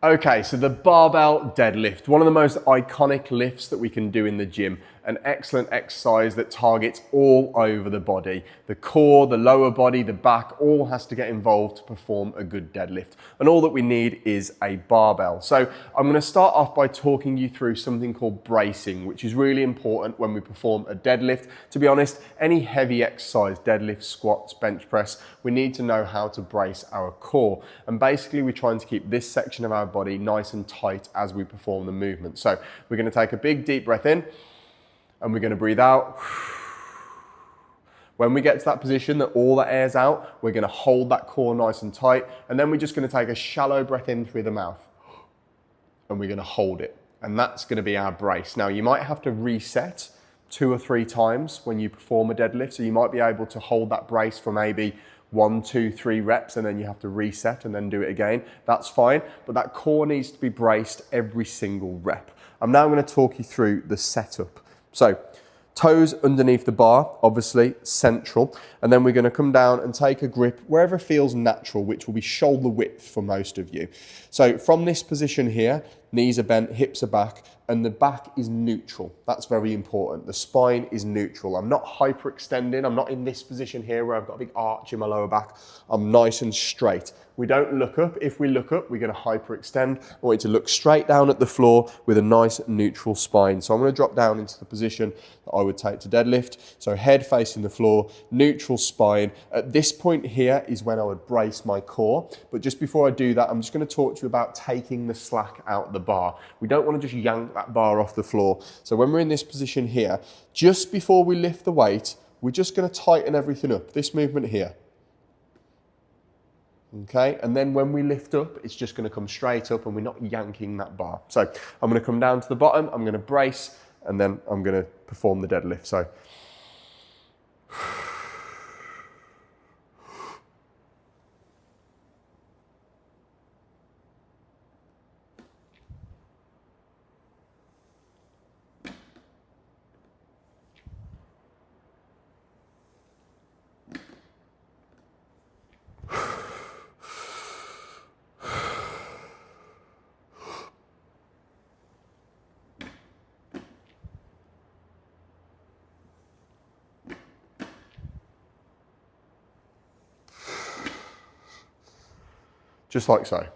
Okay, so the barbell deadlift, one of the most iconic lifts that we can do in the gym, an excellent exercise that targets all over the body. The core, the lower body, the back, all has to get involved to perform a good deadlift. And all that we need is a barbell. So I'm gonna start off by talking you through something called bracing, which is really important when we perform a deadlift. To be honest, any heavy exercise, deadlift, squats, bench press, we need to know how to brace our core. And basically we're trying to keep this section of our body nice and tight as we perform the movement. So we're going to take a big deep breath in and we're going to breathe out. When we get to that position that all the air's out, we're going to hold that core nice and tight, and then we're just going to take a shallow breath in through the mouth and we're going to hold it, and that's going to be our brace. Now you might have to reset 2 or 3 times when you perform a deadlift, so you might be able to hold that brace for maybe 1, 2, 3 reps, and then you have to reset and then do it again. That's fine, but that core needs to be braced every single rep. I'm now going to talk you through the setup. So toes underneath the bar, obviously central, and then we're going to come down and take a grip wherever feels natural, which will be shoulder width for most of you. So from this position here, knees are bent, hips are back, and the back is neutral. That's very important. The spine is neutral. I'm not hyperextending. I'm not in this position here where I've got a big arch in my lower back. I'm nice and straight. We don't look up. If we look up, we're going to hyperextend. I want you to look straight down at the floor with a nice neutral spine. So I'm going to drop down into the position that I would take to deadlift. So head facing the floor, neutral spine. At this point here is when I would brace my core. But just before I do that, I'm just going to talk to you about taking the slack out of the bar. We don't want to just yank that bar off the floor. So when we're in this position here, just before we lift the weight, we're just going to tighten everything up. This movement here. Okay, and then when we lift up, it's just going to come straight up and we're not yanking that bar. So I'm going to come down to the bottom, I'm going to brace, and then I'm going to perform the deadlift. So just like so.